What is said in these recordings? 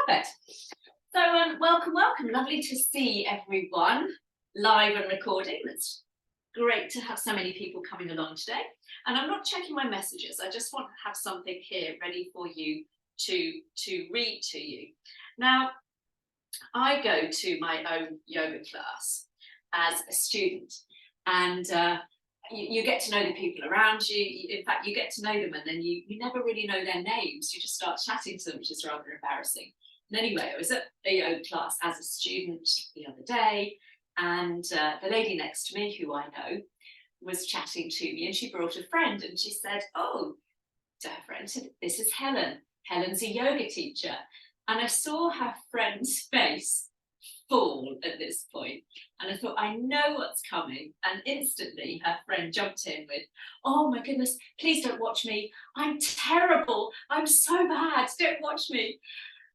Perfect. So welcome. Lovely to see everyone live and recording. It's great to have so many people coming along today. And I'm not checking my messages. I just want to have something here ready for you to read to you. Now, I go to my own yoga class as a student, and you get to know the people around you. In fact, you get to know them, and then you never really know their names. You just start chatting to them, which is rather embarrassing. And anyway, I was at a yoga class as a student the other day, and the lady next to me, who I know, was chatting to me, and she brought a friend, and she said, "Oh," to her friend, "this is Helen. Helen's a yoga teacher." And I saw her friend's face fall at this point, and I thought, I know what's coming. And instantly her friend jumped in with, "Oh my goodness, please don't watch me. I'm terrible. I'm so bad. Don't watch me."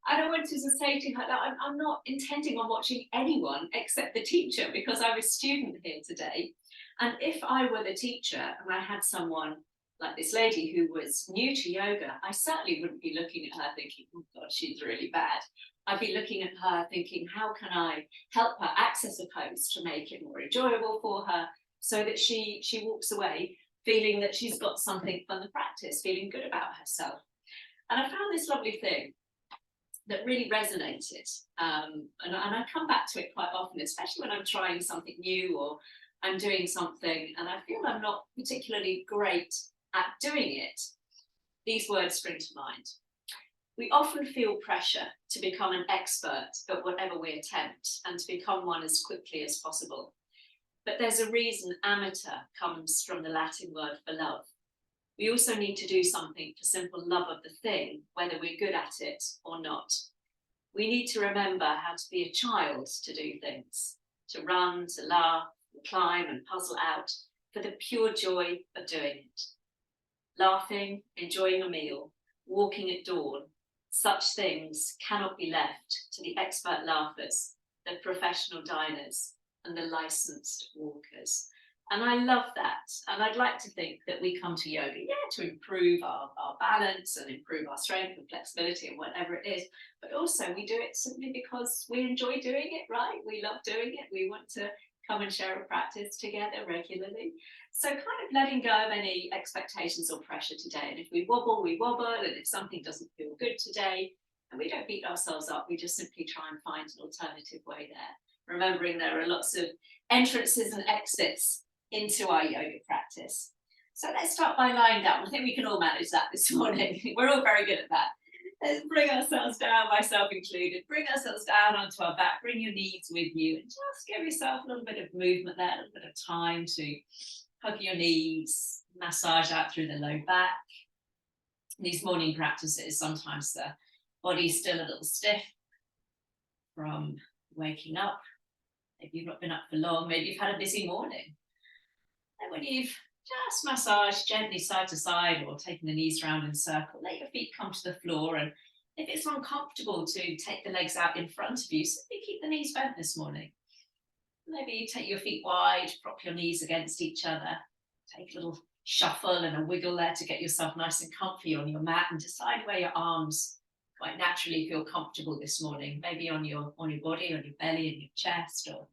And I wanted to say to her that I'm not intending on watching anyone except the teacher, because I'm a student here today. And if I were the teacher and I had someone like this lady who was new to yoga, I certainly wouldn't be looking at her thinking, "Oh God, she's really bad." I'd be looking at her thinking, how can I help her access a pose to make it more enjoyable for her, so that she walks away feeling that she's got something from the practice, feeling good about herself. And I found this lovely thing that really resonated. And I come back to it quite often, especially when I'm trying something new or I'm doing something and I feel I'm not particularly great at doing it. These words spring to mind. We often feel pressure to become an expert at whatever we attempt and to become one as quickly as possible. But there's a reason amateur comes from the Latin word for love. We also need to do something for simple love of the thing, whether we're good at it or not. We need to remember how to be a child to do things, to run, to laugh, to climb and puzzle out for the pure joy of doing it. Laughing, enjoying a meal, walking at dawn, such things cannot be left to the expert laughers, the professional diners, and the licensed walkers. And I love that. And I'd like to think that we come to yoga, to improve our balance and improve our strength and flexibility and whatever it is. But also we do it simply because we enjoy doing it, right? We love doing it. We want to come and share a practice together regularly. So kind of letting go of any expectations or pressure today. And if we wobble, we wobble. And if something doesn't feel good today, and we don't beat ourselves up, we just simply try and find an alternative way there. Remembering there are lots of entrances and exits into our yoga practice. So let's start by lying down. I think we can all manage that this morning. We're all very good at that. Let's bring ourselves down, myself included. Bring ourselves down onto our back. Bring your knees with you and just give yourself a little bit of movement there, a little bit of time to hug your knees, massage out through the low back. In these morning practices, sometimes the body's still a little stiff from waking up. Maybe you've not been up for long. Maybe you've had a busy morning. And when you've just massaged gently side to side or taken the knees round in a circle, let your feet come to the floor. And if it's uncomfortable to take the legs out in front of you, simply keep the knees bent this morning. Maybe take your feet wide, prop your knees against each other, take a little shuffle and a wiggle there to get yourself nice and comfy on your mat, and decide where your arms quite naturally feel comfortable this morning. Maybe on your body, on your belly, and your chest, or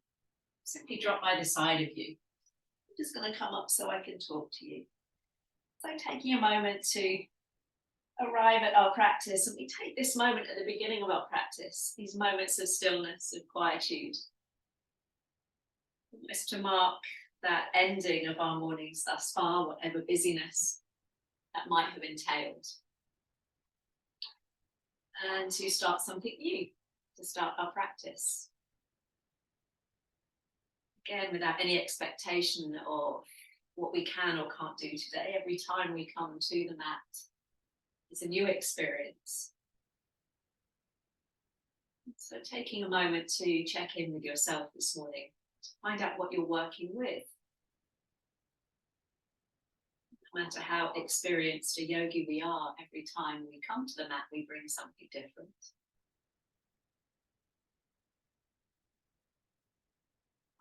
simply drop by the side of you. I'm just going to come up so I can talk to you. So taking a moment to arrive at our practice, and we take this moment at the beginning of our practice, these moments of stillness, of quietude, just to mark that ending of our mornings thus far, whatever busyness that might have entailed, and to start something new, to start our practice. Again, without any expectation of what we can or can't do today. Every time we come to the mat, it's a new experience. So taking a moment to check in with yourself this morning, to find out what you're working with. No matter how experienced a yogi we are, every time we come to the mat, we bring something different.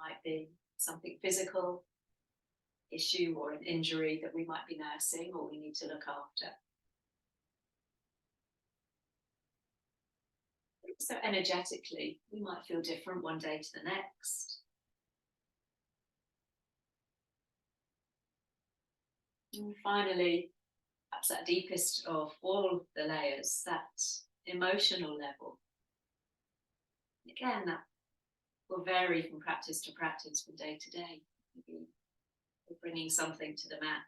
Might be something physical, issue or an injury that we might be nursing or we need to look after. So energetically, we might feel different one day to the next. And finally, perhaps that deepest of all the layers, that emotional level. Again, that will vary from practice to practice, from day to day. Maybe we're bringing something to the mat.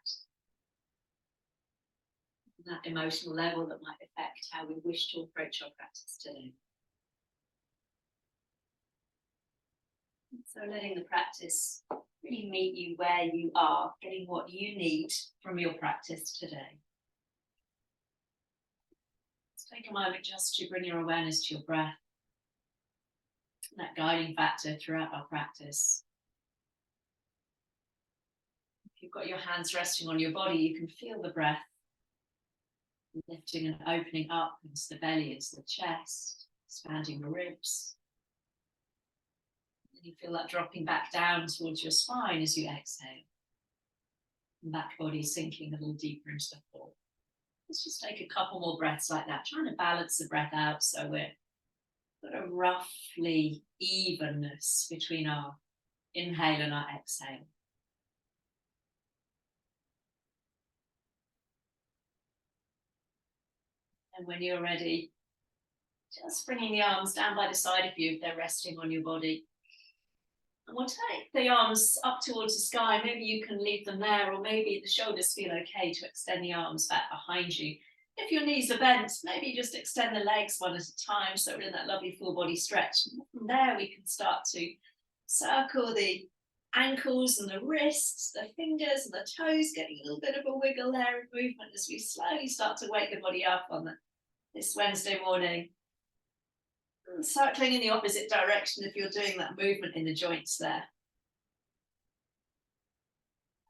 That emotional level that might affect how we wish to approach our practice today. So letting the practice really meet you where you are, getting what you need from your practice today. Let's take a moment just to bring your awareness to your breath, that guiding factor throughout our practice. If you've got your hands resting on your body, you can feel the breath lifting and opening up into the belly, into the chest, expanding the ribs. And you feel that dropping back down towards your spine as you exhale. And back body sinking a little deeper into the floor. Let's just take a couple more breaths like that, trying to balance the breath out so we're got a roughly evenness between our inhale and our exhale. And when you're ready, just bringing the arms down by the side of you if they're resting on your body. And we'll take the arms up towards the sky. Maybe you can leave them there, or maybe the shoulders feel okay to extend the arms back behind you. If your knees are bent, maybe just extend the legs one at a time so we're in that lovely full body stretch. And from there we can start to circle the ankles and the wrists, the fingers and the toes, getting a little bit of a wiggle there of movement as we slowly start to wake the body up on this Wednesday morning. And circling in the opposite direction if you're doing that movement in the joints there.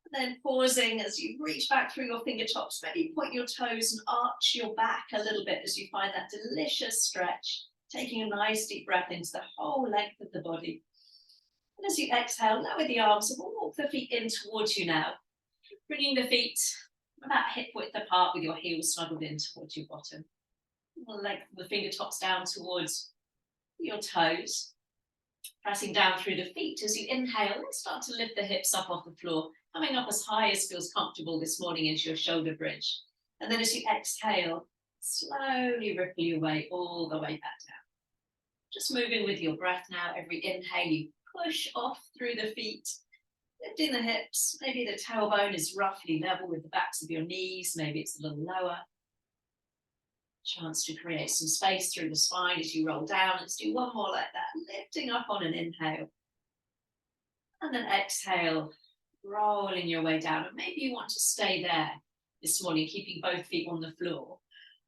And then pausing as you reach back through your fingertips, maybe point your toes and arch your back a little bit as you find that delicious stretch, taking a nice deep breath into the whole length of the body. And as you exhale, lower the arms and we'll walk the feet in towards you now, bringing the feet about hip width apart with your heels snuggled in towards your bottom. We'll lengthen the fingertips down towards your toes, pressing down through the feet as you inhale and start to lift the hips up off the floor, coming up as high as feels comfortable this morning into your shoulder bridge. And then as you exhale, slowly ripple your way all the way back down. Just moving with your breath now. Every inhale you push off through the feet, lifting the hips. Maybe the tailbone is roughly level with the backs of your knees, maybe it's a little lower. Chance to create some space through the spine as you roll down. Let's do one more like that, lifting up on an inhale. And then exhale, rolling your way down. And maybe you want to stay there this morning, keeping both feet on the floor.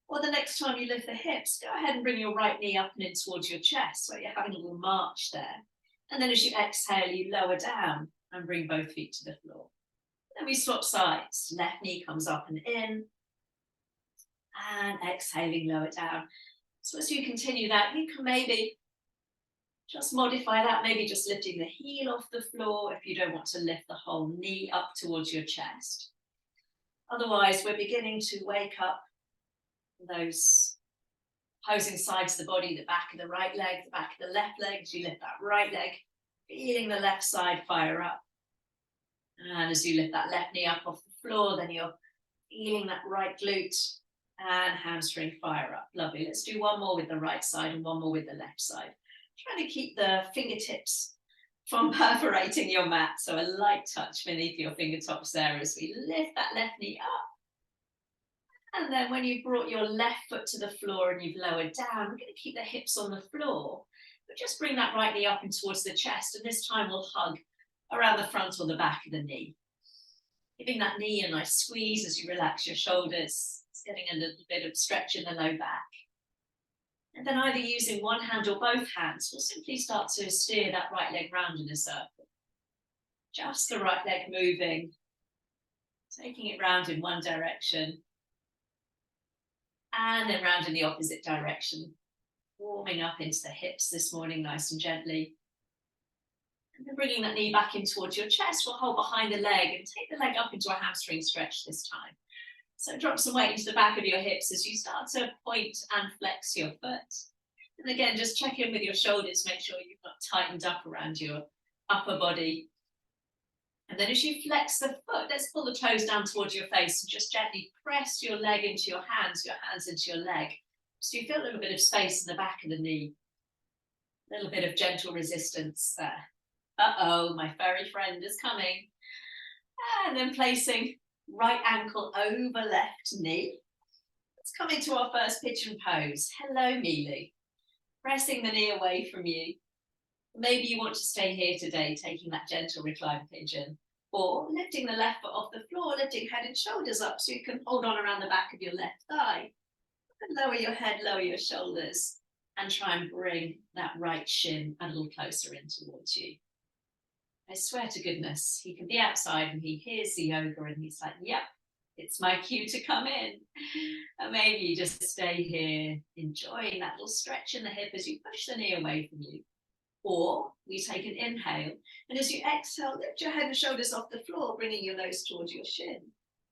Or the next time you lift the hips, go ahead and bring your right knee up and in towards your chest, so you're having a little march there. And then as you exhale, you lower down and bring both feet to the floor. Then we swap sides. Left knee comes up and in. And exhaling, lower down. So as you continue that, you can maybe just modify that, maybe just lifting the heel off the floor if you don't want to lift the whole knee up towards your chest. Otherwise, we're beginning to wake up those opposing sides of the body, the back of the right leg, the back of the left leg. As you lift that right leg, feeling the left side fire up. And as you lift that left knee up off the floor, then you're feeling that right glute and hamstring fire up. Lovely. Let's do one more with the right side and one more with the left side. Trying to keep the fingertips from perforating your mat. So a light touch beneath your fingertips there as we lift that left knee up. And then when you've brought your left foot to the floor and you've lowered down, we're going to keep the hips on the floor. But just bring that right knee up and towards the chest. And this time we'll hug around the front or the back of the knee. Giving that knee a nice squeeze as you relax your shoulders. Getting a little bit of stretch in the low back. And then either using one hand or both hands, we'll simply start to steer that right leg round in a circle. Just the right leg moving, taking it round in one direction, and then round in the opposite direction. Warming up into the hips this morning, nice and gently. And then bringing that knee back in towards your chest, we'll hold behind the leg and take the leg up into a hamstring stretch this time. So drop some weight into the back of your hips as you start to point and flex your foot. And again, just check in with your shoulders, make sure you've not tightened up around your upper body. And then as you flex the foot, let's pull the toes down towards your face and just gently press your leg into your hands into your leg. So you feel a little bit of space in the back of the knee. A little bit of gentle resistance there. Uh-oh, my furry friend is coming. And then placing right ankle over left knee. Let's come into our first pigeon pose. Hello, Milu. Pressing the knee away from you. Maybe you want to stay here today, taking that gentle recline pigeon, or lifting the left foot off the floor, lifting head and shoulders up so you can hold on around the back of your left thigh. And lower your head, lower your shoulders, and try and bring that right shin a little closer in towards you. I swear to goodness, he can be outside and he hears the yoga and he's like, yep, it's my cue to come in. And maybe you just stay here, enjoying that little stretch in the hip as you push the knee away from you. Or we take an inhale, and as you exhale, lift your head and shoulders off the floor, bringing your nose towards your shin.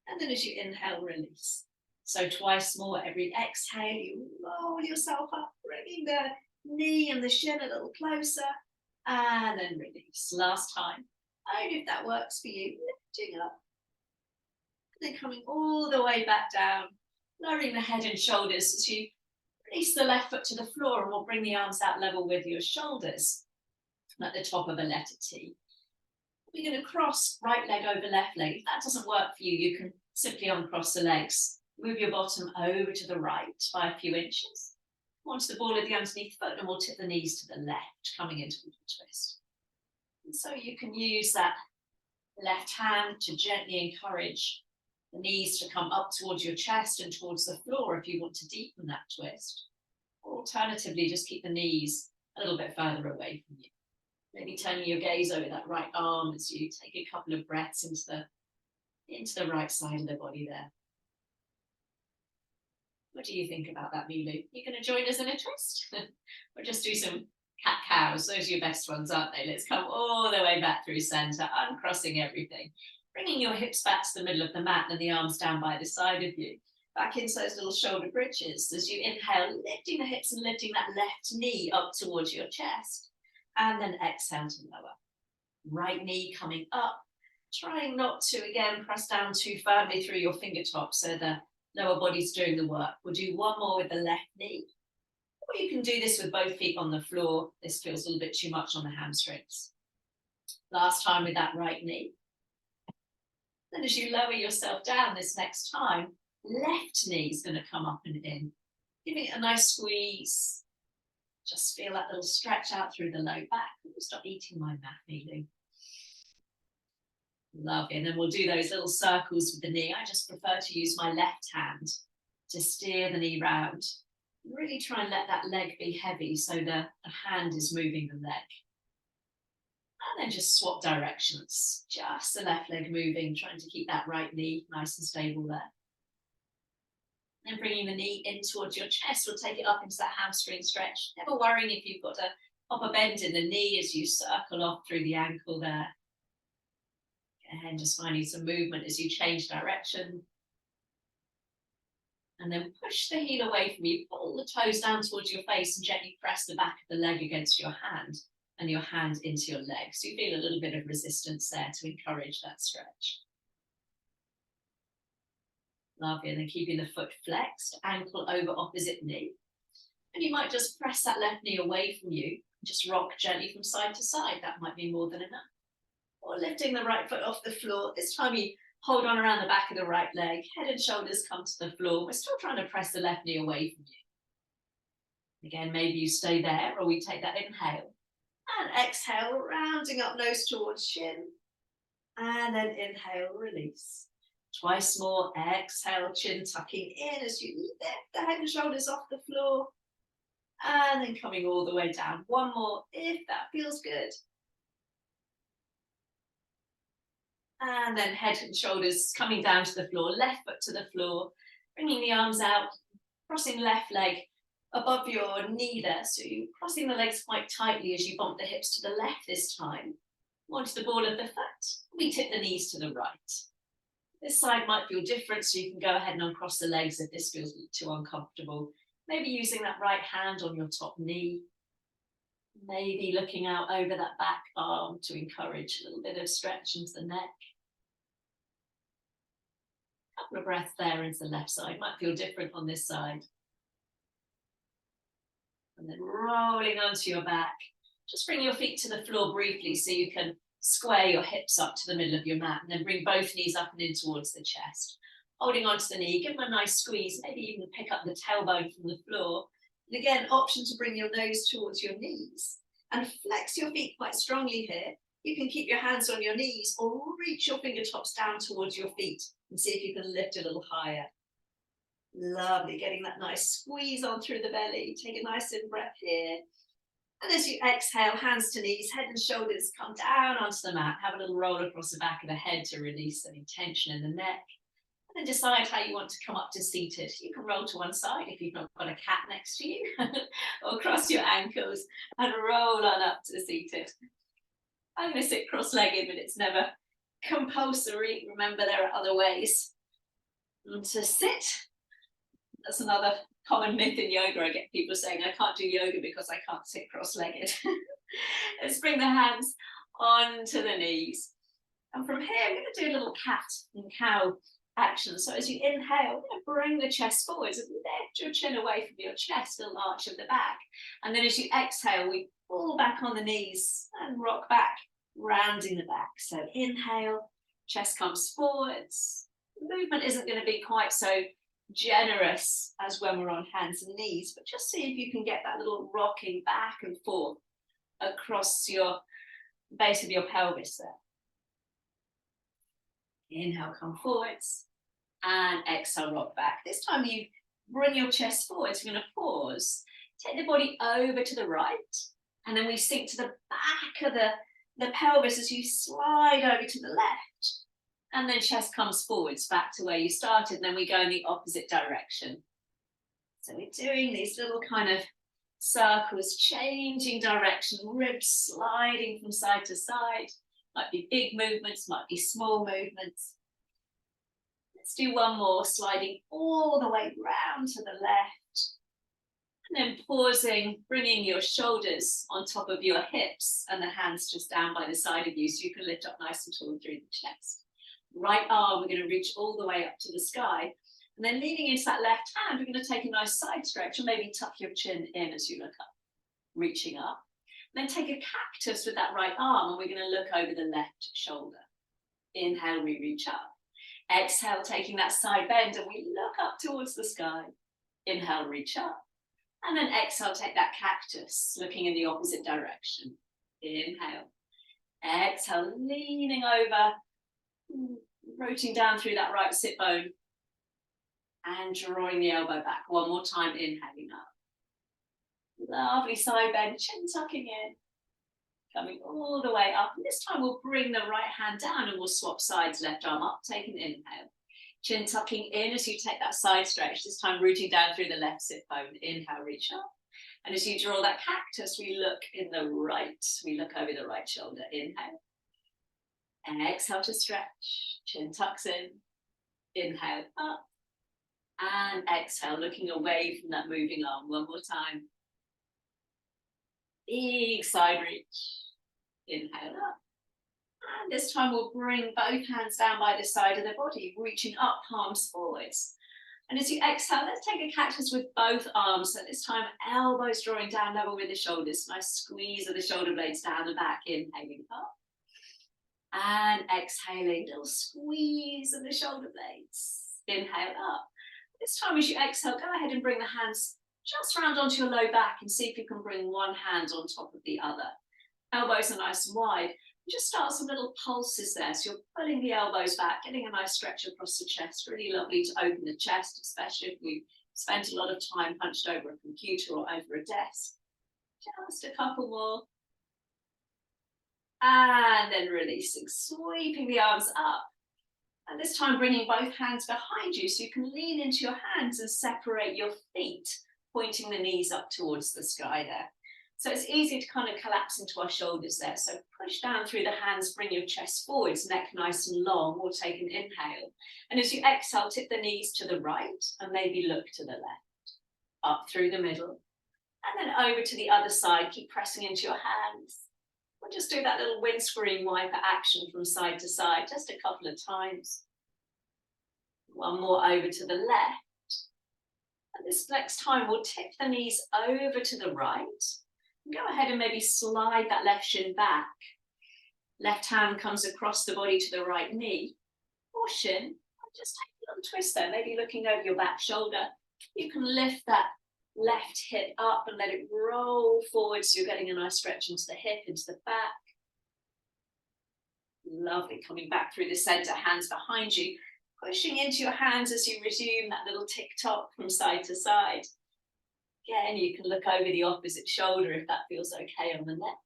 And then as you inhale, release. So twice more, every exhale, you roll yourself up, bringing the knee and the shin a little closer, and then release. Last time, only if that works for you, lifting up, and then coming all the way back down, lowering the head and shoulders as you release the left foot to the floor, and we'll bring the arms out level with your shoulders at the top of a letter T. We're going to cross right leg over left leg. If that doesn't work for you, you can simply uncross the legs. Move your bottom over to the right by a few inches. Onto the ball of the underneath foot, and we'll tip the knees to the left, coming into a twist. And so you can use that left hand to gently encourage the knees to come up towards your chest and towards the floor if you want to deepen that twist. Or alternatively, just keep the knees a little bit further away from you. Maybe turning your gaze over that right arm as you take a couple of breaths into the right side of the body there. What do you think about that, Milu? You going to join us in a twist? Or just do some cat-cows? Those are your best ones, aren't they? Let's come all the way back through center, uncrossing everything. Bringing your hips back to the middle of the mat and the arms down by the side of you. Back into those little shoulder bridges. As you inhale, lifting the hips and lifting that left knee up towards your chest. And then exhale to lower. Right knee coming up. Trying not to, again, press down too firmly through your fingertips so the lower body's doing the work. We'll do one more with the left knee. Or you can do this with both feet on the floor. This feels a little bit too much on the hamstrings. Last time with that right knee. Then as you lower yourself down this next time, left knee is going to come up and in. Giving it a nice squeeze. Just feel that little stretch out through the low back. Stop eating my mat, Milu. Lovely. And then we'll do those little circles with the knee. I just prefer to use my left hand to steer the knee round. Really try and let that leg be heavy so the hand is moving the leg. And then just swap directions. Just the left leg moving, trying to keep that right knee nice and stable there. And bringing the knee in towards your chest, we'll take it up into that hamstring stretch. Never worrying if you've got a proper bend in the knee as you circle off through the ankle there. And just finding some movement as you change direction. And then push the heel away from you, pull the toes down towards your face and gently press the back of the leg against your hand and your hand into your leg. So you feel a little bit of resistance there to encourage that stretch. Lovely, and then keeping the foot flexed, ankle over opposite knee. And you might just press that left knee away from you, just rock gently from side to side. That might be more than enough. Or lifting the right foot off the floor. This time you hold on around the back of the right leg, head and shoulders come to the floor. We're still trying to press the left knee away from you. Again, maybe you stay there, or we take that inhale. And exhale, rounding up nose towards shin. And then inhale, release. Twice more, exhale, chin tucking in as you lift the head and shoulders off the floor. And then coming all the way down. One more, if that feels good. And then head and shoulders coming down to the floor, left foot to the floor, bringing the arms out, crossing left leg above your knee there. So you're crossing the legs quite tightly as you bump the hips to the left this time. Onto the ball of the foot, we tip the knees to the right. This side might feel different, so you can go ahead and uncross the legs if this feels too uncomfortable. Maybe using that right hand on your top knee. Maybe looking out over that back arm to encourage a little bit of stretch into the neck. Couple of breaths there into the left side. Might feel different on this side. And then rolling onto your back. Just bring your feet to the floor briefly so you can square your hips up to the middle of your mat, and then bring both knees up and in towards the chest. Holding onto the knee, give them a nice squeeze, maybe even pick up the tailbone from the floor. And again, option to bring your nose towards your knees and flex your feet quite strongly here. You can keep your hands on your knees or reach your fingertips down towards your feet and see if you can lift a little higher. Lovely, getting that nice squeeze on through the belly. Take a nice in breath here. And as you exhale, hands to knees, head and shoulders come down onto the mat. Have a little roll across the back of the head to release any tension in the neck. And then decide how you want to come up to seated. You can roll to one side if you've not got a cat next to you, or cross your ankles and roll on up to seated. I'm going to sit cross-legged, but it's never compulsory. Remember, there are other ways to sit. That's another common myth in yoga. I get people saying, I can't do yoga because I can't sit cross-legged. Let's bring the hands onto the knees. And from here, I'm going to do a little cat and cow action. So as you inhale, bring the chest forwards and lift your chin away from your chest, a little arch of the back. And then as you exhale, we fall back on the knees and rock back, rounding the back. So inhale, chest comes forwards. The movement isn't going to be quite so generous as when we're on hands and knees, but just see if you can get that little rocking back and forth across your base of your pelvis there. Inhale, come forwards, and exhale, rock back. This time you bring your chest forwards. You're going to pause, take the body over to the right, and then we sink to the back of the pelvis as you slide over to the left. And then chest comes forwards back to where you started, and then we go in the opposite direction. So we're doing these little kind of circles, changing direction, ribs sliding from side to side. Might be big movements, might be small movements. Let's do one more, sliding all the way round to the left. And then pausing, bringing your shoulders on top of your hips and the hands just down by the side of you so you can lift up nice and tall through the chest. Right arm, we're going to reach all the way up to the sky. And then leaning into that left hand, we're going to take a nice side stretch and maybe tuck your chin in as you look up, reaching up. Then take a cactus with that right arm and we're going to look over the left shoulder. Inhale, we reach up. Exhale, taking that side bend and we look up towards the sky. Inhale, reach up. And then exhale, take that cactus, looking in the opposite direction. Inhale. Exhale, leaning over, rotating down through that right sit bone. And drawing the elbow back. One more time, inhaling up. Lovely side bend, chin tucking in. Coming all the way up. And this time we'll bring the right hand down and we'll swap sides, left arm up, take an inhale. Chin tucking in as you take that side stretch, this time rooting down through the left sit bone. Inhale, reach up. And as you draw that cactus, we look in the right, we look over the right shoulder. Inhale. And exhale to stretch. Chin tucks in. Inhale up. And exhale, looking away from that moving arm. One more time. Big side reach. Inhale up. And this time we'll bring both hands down by the side of the body, reaching up, palms forwards. And as you exhale, let's take a cactus with both arms. So this time, elbows drawing down level with the shoulders. Nice squeeze of the shoulder blades down the back. Inhaling up. And exhaling, little squeeze of the shoulder blades. Inhale up. This time as you exhale, go ahead and bring the hands just round onto your low back and see if you can bring one hand on top of the other. Elbows are nice and wide. Just start some little pulses there. So you're pulling the elbows back, getting a nice stretch across the chest. Really lovely to open the chest, especially if we've spent a lot of time hunched over a computer or over a desk. Just a couple more. And then releasing, sweeping the arms up. And this time bringing both hands behind you so you can lean into your hands and separate your feet, pointing the knees up towards the sky there. So it's easy to kind of collapse into our shoulders there. So push down through the hands, bring your chest forwards, neck nice and long. We'll take an inhale. And as you exhale, tip the knees to the right and maybe look to the left. up through the middle, and then over to the other side. Keep pressing into your hands. We'll just do that little windscreen wiper action from side to side, just a couple of times. One more over to the left. And this next time, we'll tip the knees over to the right. And go ahead and maybe slide that left shin back. Left hand comes across the body to the right knee or shin. Just take a little twist there, maybe looking over your back shoulder. You can lift that left hip up and let it roll forward so you're getting a nice stretch into the hip, into the back. Lovely, coming back through the center, hands behind you, pushing into your hands as you resume that little tick-tock from side to side. Again, you can look over the opposite shoulder if that feels okay on the neck.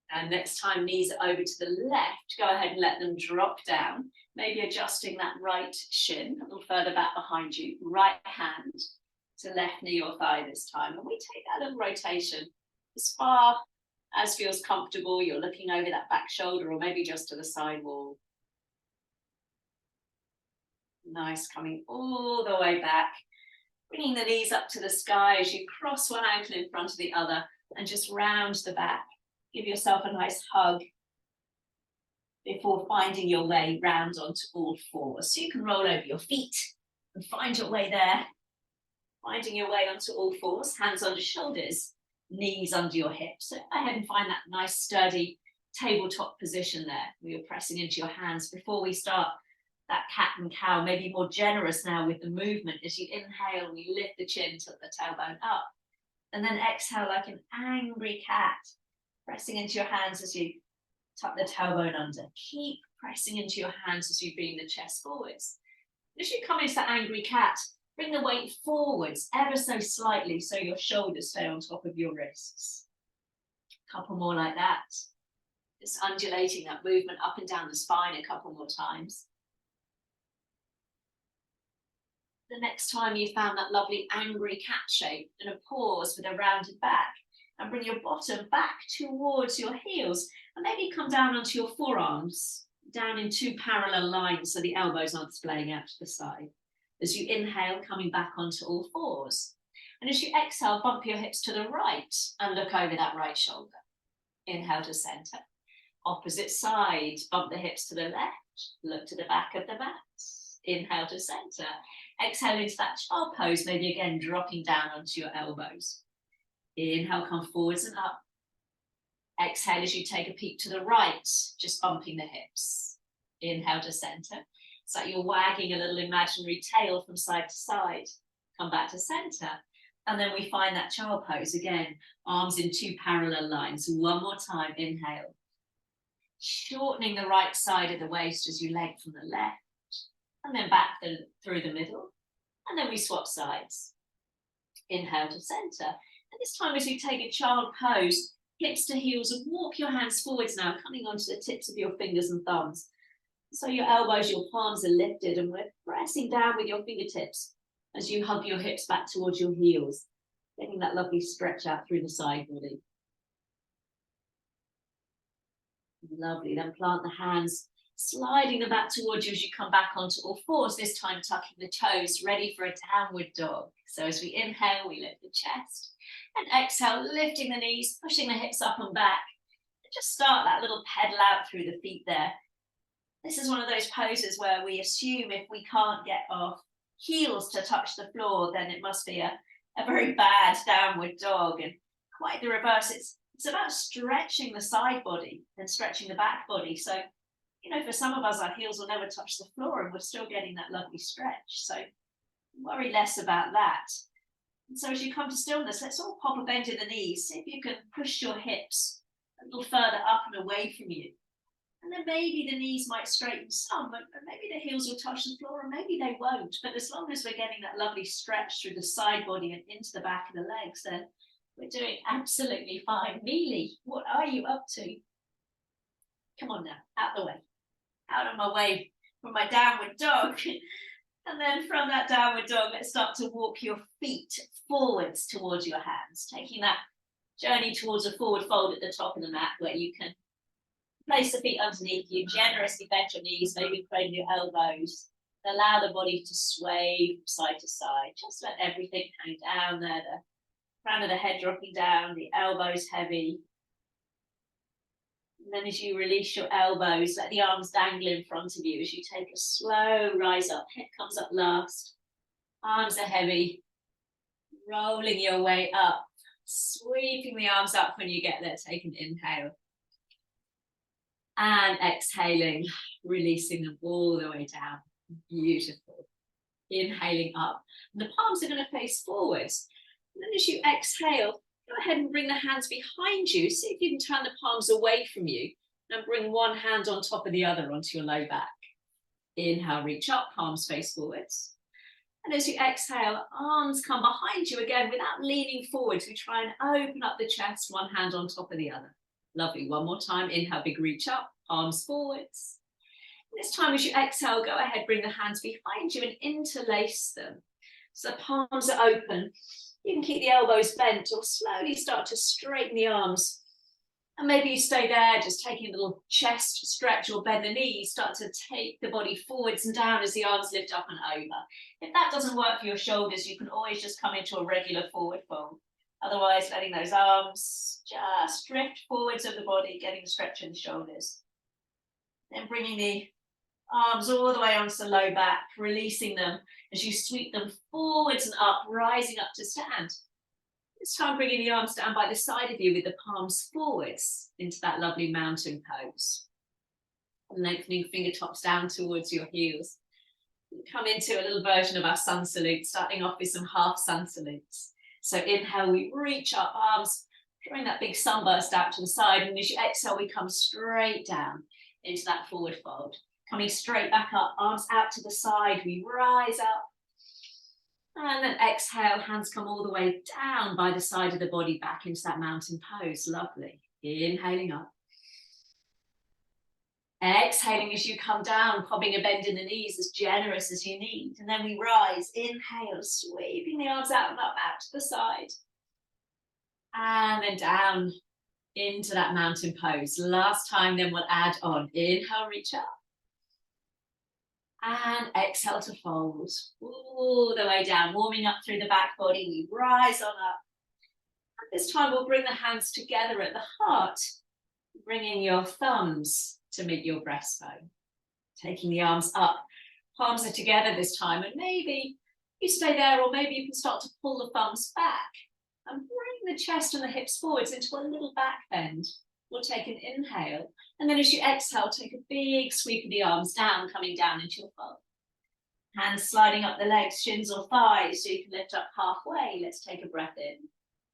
And next time, knees are over to the left, go ahead and let them drop down, maybe adjusting that right shin a little further back behind you, right hand to left knee or thigh this time. And we take that little rotation as far as feels comfortable. You're looking over that back shoulder or maybe just to the side wall. Nice, coming all the way back, bringing the knees up to the sky as you cross one ankle in front of the other and just round the back. Give yourself a nice hug before finding your way round onto all fours. So you can roll over your feet and find your way there. Finding your way onto all fours, hands under shoulders, knees under your hips. So go ahead and find that nice sturdy tabletop position there where you're pressing into your hands. Before we start that cat and cow, maybe more generous now with the movement. As you inhale, we lift the chin, tilt the tailbone up. And then exhale like an angry cat. Pressing into your hands as you tuck the tailbone under. Keep pressing into your hands as you bring the chest forwards. As you come into that angry cat, bring the weight forwards ever so slightly so your shoulders stay on top of your wrists. A couple more like that. Just undulating that movement up and down the spine a couple more times. The next time you found that lovely angry cat shape, and a pause with a rounded back. And bring your bottom back towards your heels and maybe come down onto your forearms, down in two parallel lines so the elbows aren't splaying out to the side. As you inhale, coming back onto all fours. And as you exhale, bump your hips to the right and look over that right shoulder. Inhale to center. Opposite side, bump the hips to the left, look to the back of the mat. Inhale to center. Exhale into that child pose, maybe again dropping down onto your elbows. Inhale, come forwards and up. Exhale as you take a peek to the right, just bumping the hips. Inhale to center. It's like you're wagging a little imaginary tail from side to side. Come back to center. And then we find that child pose again, arms in two parallel lines. One more time, inhale. Shortening the right side of the waist as you leg from the left. And then back through the middle. And then we swap sides. Inhale to center. And this time as you take a child pose, hips to heels, and walk your hands forwards now, coming onto the tips of your fingers and thumbs. So your elbows, your palms are lifted and we're pressing down with your fingertips as you hug your hips back towards your heels, getting that lovely stretch out through the side body. Lovely, then plant the hands, sliding them back towards you as you come back onto all fours, this time tucking the toes, ready for a downward dog. So as we inhale, we lift the chest. And exhale, lifting the knees, pushing the hips up and back. And just start that little pedal out through the feet there. This is one of those poses where we assume if we can't get our heels to touch the floor, then it must be a very bad downward dog. And quite the reverse. It's about stretching the side body and stretching the back body. So, you know, for some of us, our heels will never touch the floor and we're still getting that lovely stretch. So worry less about that. And so as you come to stillness, let's all pop a bend in the knees. See if you can push your hips a little further up and away from you. And then maybe the knees might straighten some, but maybe the heels will touch the floor and maybe they won't. But as long as we're getting that lovely stretch through the side body and into the back of the legs, then we're doing absolutely fine. Mealy, what are you up to? Come on now, out the way. Out of my way from my downward dog. And then from that downward dog, let's start to walk your feet forwards towards your hands, taking that journey towards a forward fold at the top of the mat where you can place the feet underneath you, generously bend your knees, maybe crane your elbows. Allow the body to sway from side to side. Just let everything hang down there. The crown of the head dropping down, the elbows heavy. And then as you release your elbows, let the arms dangle in front of you as you take a slow rise up. Head comes up last. Arms are heavy. Rolling your way up. Sweeping the arms up when you get there. Take an inhale. And exhaling, releasing them all the way down. Beautiful. Inhaling up. And the palms are going to face forwards. And then as you exhale, go ahead and bring the hands behind you. See if you can turn the palms away from you. And bring one hand on top of the other onto your low back. Inhale, reach up, palms face forwards. And as you exhale, arms come behind you again without leaning forwards. We try and open up the chest, one hand on top of the other. Lovely. One more time. Inhale, big reach up, palms forwards. This time as you exhale, go ahead, bring the hands behind you and interlace them. So the palms are open. You can keep the elbows bent or slowly start to straighten the arms. And maybe you stay there, just taking a little chest stretch or bend the knees. Start to take the body forwards and down as the arms lift up and over. If that doesn't work for your shoulders, you can always just come into a regular forward fold. Otherwise, letting those arms just drift forwards of the body, getting a stretch in the shoulders. Then bringing the arms all the way onto the low back, releasing them as you sweep them forwards and up, rising up to stand. This time bringing the arms down by the side of you with the palms forwards into that lovely mountain pose. And lengthening fingertips down towards your heels. Come into a little version of our sun salute, starting off with some half sun salutes. So inhale, we reach up, arms, drawing that big sunburst out to the side. And as you exhale, we come straight down into that forward fold. Coming straight back up, arms out to the side, we rise up. And then exhale, hands come all the way down by the side of the body back into that mountain pose. Lovely. Inhaling up. Exhaling as you come down, popping a bend in the knees as generous as you need. And then we rise. Inhale, sweeping the arms out and up, out to the side. And then down into that mountain pose. Last time, then we'll add on. Inhale, reach up. And exhale to fold. All the way down, warming up through the back body. We rise on up. And this time we'll bring the hands together at the heart. Bringing your thumbs to meet your breastbone. Taking the arms up. Palms are together this time. And maybe you stay there, or maybe you can start to pull the thumbs back. And bring the chest and the hips forwards into a little back bend. We'll take an inhale. And then as you exhale, take a big sweep of the arms down, coming down into your fold. Hands sliding up the legs, shins or thighs, so you can lift up halfway. Let's take a breath in.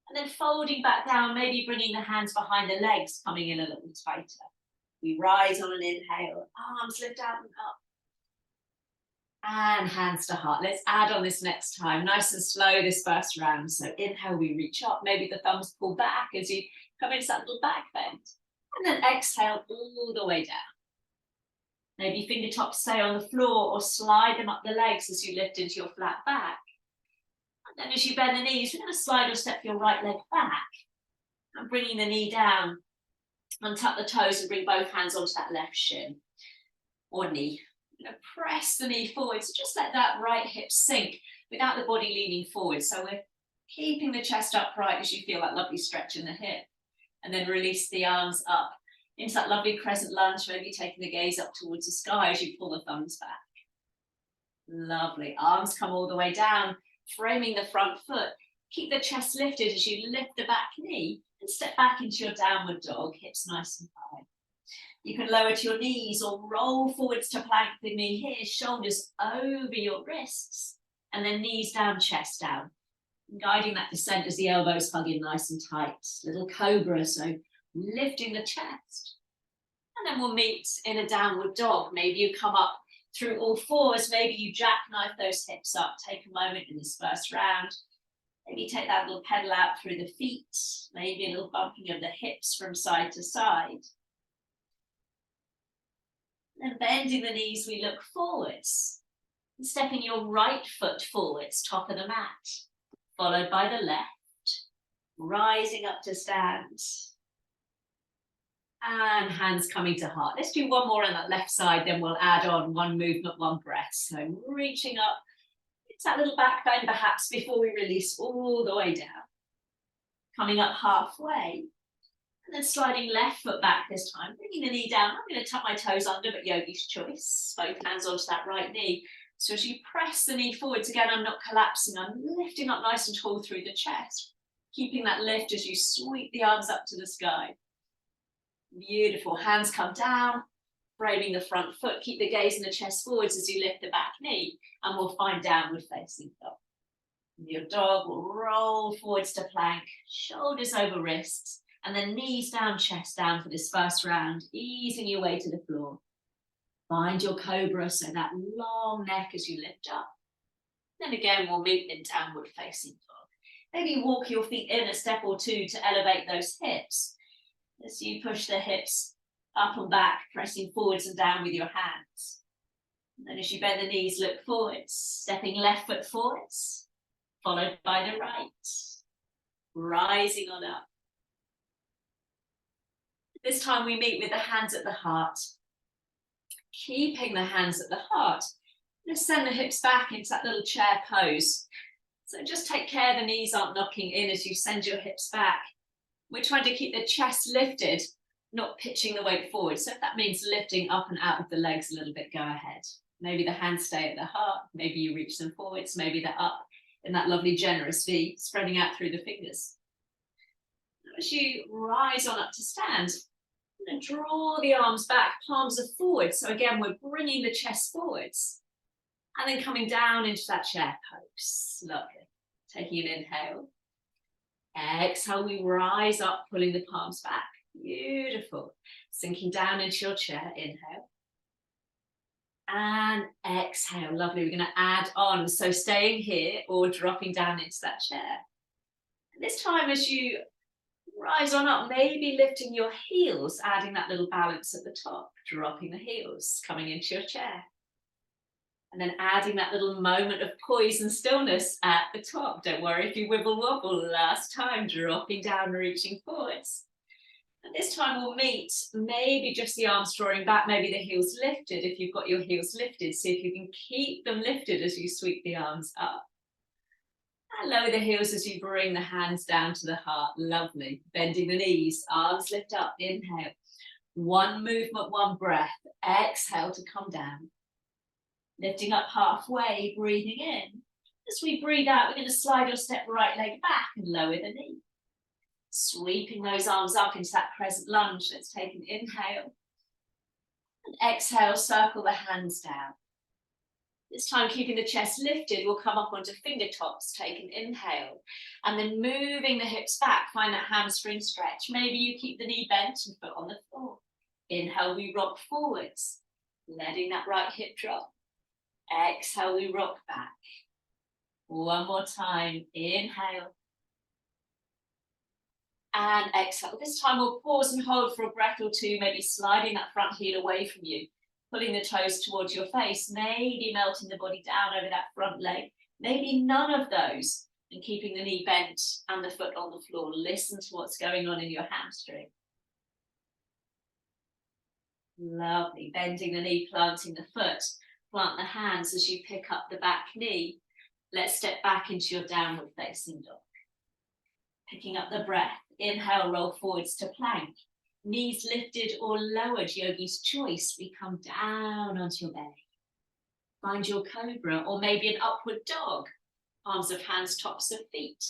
And then folding back down, maybe bringing the hands behind the legs, coming in a little tighter. We rise on an inhale, arms lift out and up. And hands to heart. Let's add on this next time. Nice and slow this first round. So inhale, we reach up. Maybe the thumbs pull back as you come into that little back bend. And then exhale all the way down. Maybe fingertips stay on the floor or slide them up the legs as you lift into your flat back. And then as you bend the knees, we're going to slide or step your right leg back. And bringing the knee down. Untuck the toes and bring both hands onto that left shin or knee. Press the knee forward. So just let that right hip sink without the body leaning forward. So we're keeping the chest upright as you feel that lovely stretch in the hip. And then release the arms up into that lovely crescent lunge, maybe taking the gaze up towards the sky as you pull the thumbs back. Lovely. Arms come all the way down, framing the front foot. Keep the chest lifted as you lift the back knee and step back into your downward dog, hips nice and high. You can lower to your knees or roll forwards to plank the knee here, shoulders over your wrists, and then knees down, chest down. Guiding that descent as the elbows hug in nice and tight. Little cobra, so lifting the chest. And then we'll meet in a downward dog. Maybe you come up through all fours. Maybe you jackknife those hips up. Take a moment in this first round. Maybe take that little pedal out through the feet. Maybe a little bumping of the hips from side to side. And bending the knees, we look forwards. And stepping your right foot forwards, top of the mat. Followed by the left, rising up to stand. And hands coming to heart. Let's do one more on that left side, then we'll add on one movement, one breath. So reaching up, it's that little back bend perhaps before we release all the way down. Coming up halfway, and then sliding left foot back this time, bringing the knee down. I'm going to tuck my toes under, but yogi's choice. Both hands onto that right knee. So as you press the knee forwards again, I'm not collapsing, I'm lifting up nice and tall through the chest, keeping that lift as you sweep the arms up to the sky. Beautiful, hands come down, framing the front foot, keep the gaze and the chest forwards as you lift the back knee, and we'll find downward facing dog. Your dog will roll forwards to plank, shoulders over wrists, and then knees down, chest down for this first round, easing your way to the floor. Find your cobra, so that long neck as you lift up. Then again, we'll meet in downward facing dog. Maybe walk your feet in a step or two to elevate those hips. As you push the hips up and back, pressing forwards and down with your hands. And then as you bend the knees, look forwards, stepping left foot forwards, followed by the right, rising on up. This time we meet with the hands at the heart. Keeping the hands at the heart, let's send the hips back into that little chair pose. So just take care the knees aren't knocking in as you send your hips back. We're trying to keep the chest lifted, not pitching the weight forward. So if that means lifting up and out of the legs a little bit, go ahead. Maybe the hands stay at the heart. Maybe you reach them forwards. Maybe they're up in that lovely generous V, spreading out through the fingers. As you rise on up to stand, and draw the arms back, palms are forward. So again, we're bringing the chest forwards. And then coming down into that chair pose. Lovely. Taking an inhale. Exhale, we rise up, pulling the palms back. Beautiful. Sinking down into your chair. Inhale. And exhale. Lovely. We're going to add on. So staying here or dropping down into that chair. And this time as you rise on up, maybe lifting your heels, adding that little balance at the top, dropping the heels, coming into your chair. And then adding that little moment of poise and stillness at the top. Don't worry if you wibble wobble. Last time, dropping down, reaching forwards. And this time we'll meet, maybe just the arms drawing back, maybe the heels lifted. If you've got your heels lifted, see if you can keep them lifted as you sweep the arms up. And lower the heels as you bring the hands down to the heart. Lovely. Bending the knees, arms lift up, inhale. One movement, one breath. Exhale to come down. Lifting up halfway, breathing in. As we breathe out, we're going to slide your step right leg back and lower the knee. Sweeping those arms up into that crescent lunge. Let's take an inhale. And exhale, circle the hands down. This time, keeping the chest lifted, we'll come up onto fingertips, take an inhale. And then moving the hips back, find that hamstring stretch. Maybe you keep the knee bent and foot on the floor. Inhale, we rock forwards, letting that right hip drop. Exhale, we rock back. One more time, inhale. And exhale. This time we'll pause and hold for a breath or two, maybe sliding that front heel away from you, pulling the toes towards your face, maybe melting the body down over that front leg, maybe none of those, and keeping the knee bent and the foot on the floor. Listen to what's going on in your hamstring. Lovely. Bending the knee, planting the foot. Plant the hands as you pick up the back knee. Let's step back into your downward facing dog. Picking up the breath. Inhale, roll forwards to plank. Knees lifted or lowered, yogi's choice. We come down onto your belly. Find your cobra or maybe an upward dog. Palms of hands, tops of feet.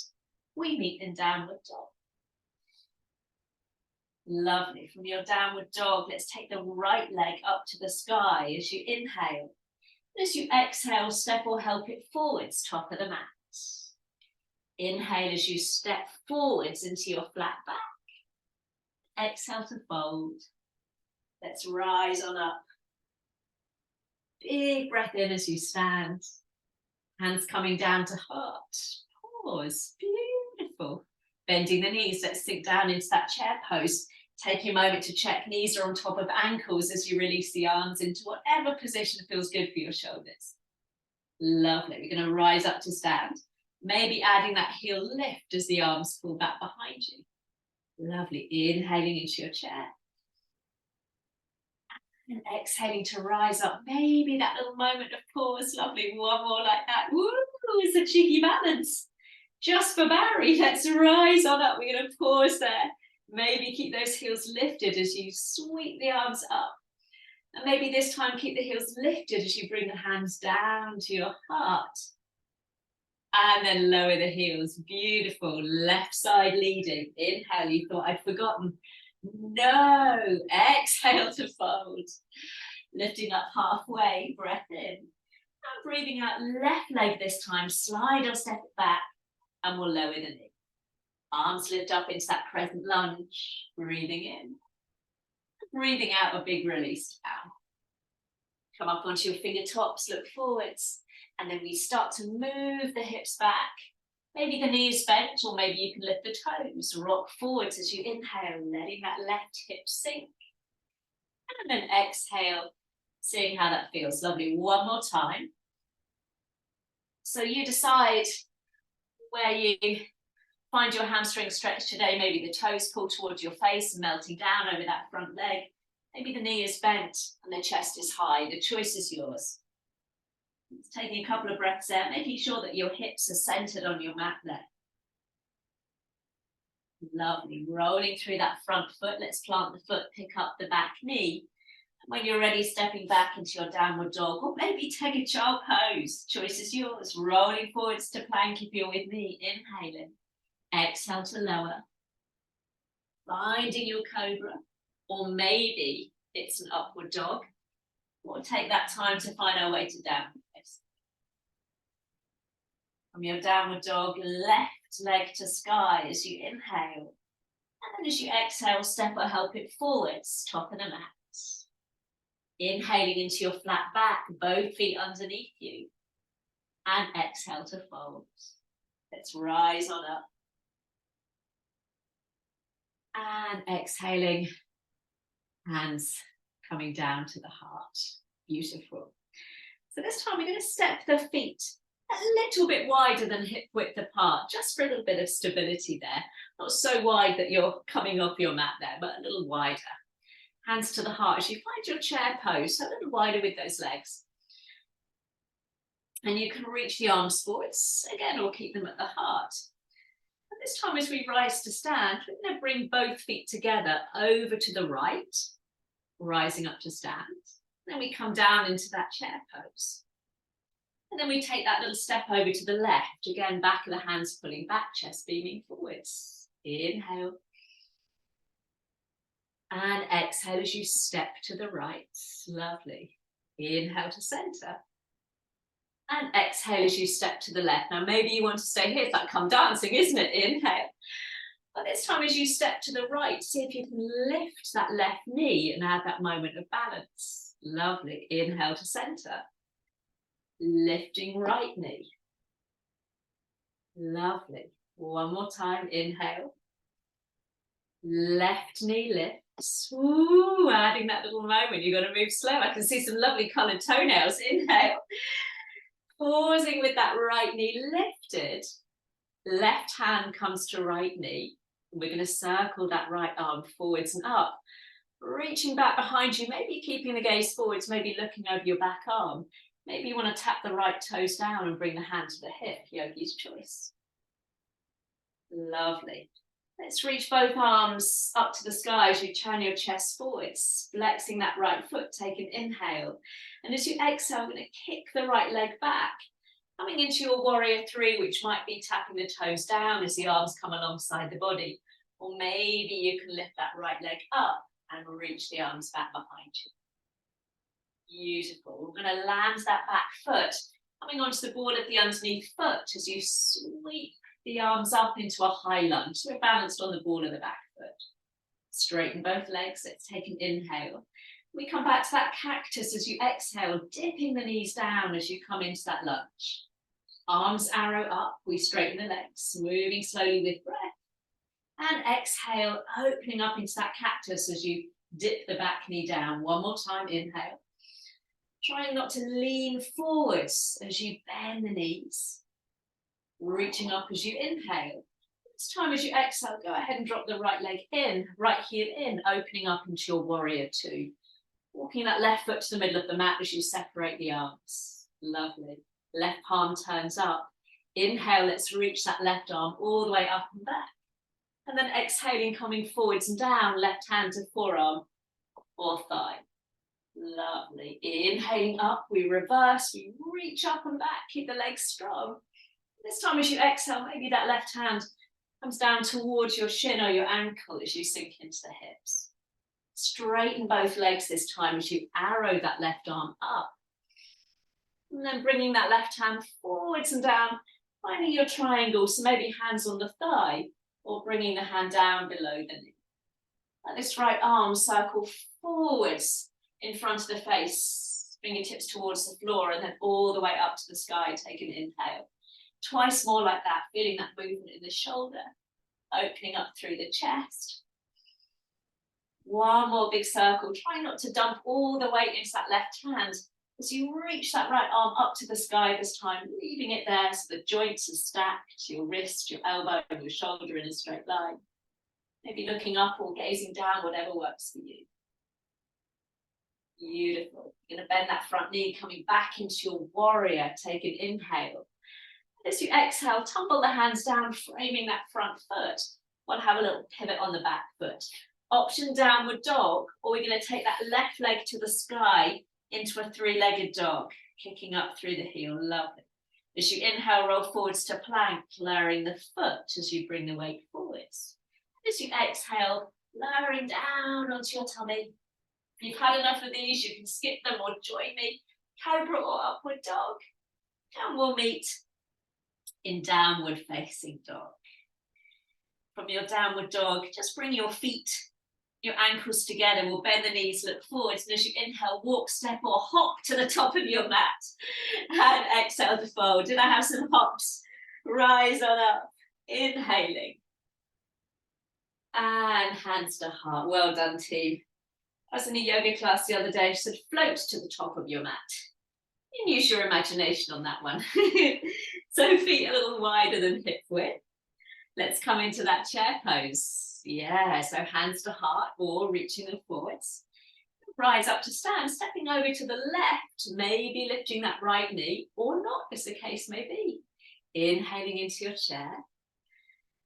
We meet in downward dog. Lovely. From your downward dog, let's take the right leg up to the sky as you inhale. As you exhale, step or help it forwards, top of the mat. Inhale as you step forwards into your flat back. Exhale to fold. Let's rise on up. Big breath in as you stand. Hands coming down to heart. Pause. Beautiful. Bending the knees. Let's sink down into that chair pose. Take a moment to check knees are on top of ankles as you release the arms into whatever position feels good for your shoulders. Lovely. We're going to rise up to stand. Maybe adding that heel lift as the arms pull back behind you. Lovely. Inhaling into your chair. And exhaling to rise up. Maybe that little moment of pause. Lovely. One more like that. Woo, it's a cheeky balance. Just for Barry, let's rise on up. We're going to pause there. Maybe keep those heels lifted as you sweep the arms up. And maybe this time keep the heels lifted as you bring the hands down to your heart. And then lower the heels. Beautiful. Left side leading. Inhale. You thought I'd forgotten. No. Exhale to fold. Lifting up halfway. Breath in. And breathing out. Left leg this time. Slide or step it back. And we'll lower the knee. Arms lift up into that crescent lunge. Breathing in. Breathing out, a big release down. Come up onto your fingertips, look forwards. And then we start to move the hips back. Maybe the knees bent, or maybe you can lift the toes. Rock forwards as you inhale, letting that left hip sink. And then exhale, seeing how that feels. Lovely. One more time. So you decide where you find your hamstring stretch today. Maybe the toes pull towards your face, melting down over that front leg. Maybe the knee is bent and the chest is high. The choice is yours. It's taking a couple of breaths out, making sure that your hips are centered on your mat there. Lovely. Rolling through that front foot. Let's plant the foot, pick up the back knee. And when you're ready, stepping back into your downward dog, or maybe take a child pose. Choice is yours. Rolling forwards to plank if you're with me. Inhaling. Exhale to lower. Finding your cobra. Or maybe it's an upward dog. We'll take that time to find our way to downward. From your downward dog, left leg to sky as you inhale. And then as you exhale, step or help it forwards, top of the mat. Inhaling into your flat back, both feet underneath you. And exhale to fold. Let's rise on up. And exhaling, hands coming down to the heart. Beautiful. So this time we're going to step the feet a little bit wider than hip width apart, just for a little bit of stability there. Not so wide that you're coming off your mat there, but a little wider. Hands to the heart as you find your chair pose, so a little wider with those legs. And you can reach the arms forwards again, or keep them at the heart. And this time as we rise to stand, we're going to bring both feet together over to the right, rising up to stand. Then we come down into that chair pose. And then we take that little step over to the left. Again, back of the hands pulling back, chest beaming forwards. Inhale. And exhale as you step to the right. Lovely. Inhale to center. And exhale as you step to the left. Now, maybe you want to stay here. It's like come dancing, isn't it? Inhale. But this time as you step to the right, see if you can lift that left knee and add that moment of balance. Lovely. Inhale to center. Lifting right knee. Lovely. One more time. Inhale. Left knee lifts. Ooh, adding that little moment. You've got to move slow. I can see some lovely coloured toenails. Inhale. Pausing with that right knee lifted. Left hand comes to right knee. We're going to circle that right arm forwards and up. Reaching back behind you, maybe keeping the gaze forwards, maybe looking over your back arm. Maybe you want to tap the right toes down and bring the hand to the hip, yogi's choice. Lovely. Let's reach both arms up to the sky as you turn your chest forwards, flexing that right foot, take an inhale. And as you exhale, I'm going to kick the right leg back, coming into your warrior three, which might be tapping the toes down as the arms come alongside the body. Or maybe you can lift that right leg up and reach the arms back behind you. Beautiful. We're going to land that back foot, coming onto the ball of the underneath foot as you sweep the arms up into a high lunge. So we're balanced on the ball of the back foot. Straighten both legs. Let's take an inhale. We come back to that cactus as you exhale, dipping the knees down as you come into that lunge. Arms arrow up. We straighten the legs, moving slowly with breath. And exhale, opening up into that cactus as you dip the back knee down. One more time, inhale. Trying not to lean forwards as you bend the knees. Reaching up as you inhale. This time as you exhale, go ahead and drop the right leg in, right heel in, opening up into your warrior two. Walking that left foot to the middle of the mat as you separate the arms. Lovely. Left palm turns up. Inhale, let's reach that left arm all the way up and back. And then exhaling, coming forwards and down, left hand to forearm or thigh. Lovely. Inhaling up, we reverse, we reach up and back, keep the legs strong. This time as you exhale, maybe that left hand comes down towards your shin or your ankle as you sink into the hips. Straighten both legs this time as you arrow that left arm up. And then bringing that left hand forwards and down, finding your triangle, so maybe hands on the thigh or bringing the hand down below the knee. Let this right arm circle forwards in front of the face, fingertips towards the floor and then all the way up to the sky. Take an inhale. Twice more like that, feeling that movement in the shoulder, opening up through the chest. One more big circle. Try not to dump all the weight into that left hand as you reach that right arm up to the sky this time, leaving it there so the joints are stacked, your wrist, your elbow, and your shoulder in a straight line. Maybe looking up or gazing down, whatever works for you. Beautiful. You're going to bend that front knee, coming back into your warrior. Take an inhale. As you exhale, tumble the hands down, framing that front foot. We'll have a little pivot on the back foot. Option downward dog, or we're going to take that left leg to the sky into a three-legged dog, kicking up through the heel. Lovely. As you inhale, roll forwards to plank, lowering the foot as you bring the weight forwards. As you exhale, lowering down onto your tummy. If you've had enough of these, you can skip them or join me. Cobra or upward dog. And we'll meet in downward facing dog. From your downward dog, just bring your feet, your ankles together. We'll bend the knees, look forwards, and as you inhale, walk, step or hop to the top of your mat. And exhale to fold. Did I have some hops? Rise on up. Inhaling. And hands to heart. Well done, team. I was in a yoga class the other day. She said, float to the top of your mat. You can use your imagination on that one. So feet a little wider than hip width. Let's come into that chair pose. Yeah, so hands to heart or reaching them forwards. Rise up to stand, stepping over to the left, maybe lifting that right knee or not, as the case may be. Inhaling into your chair.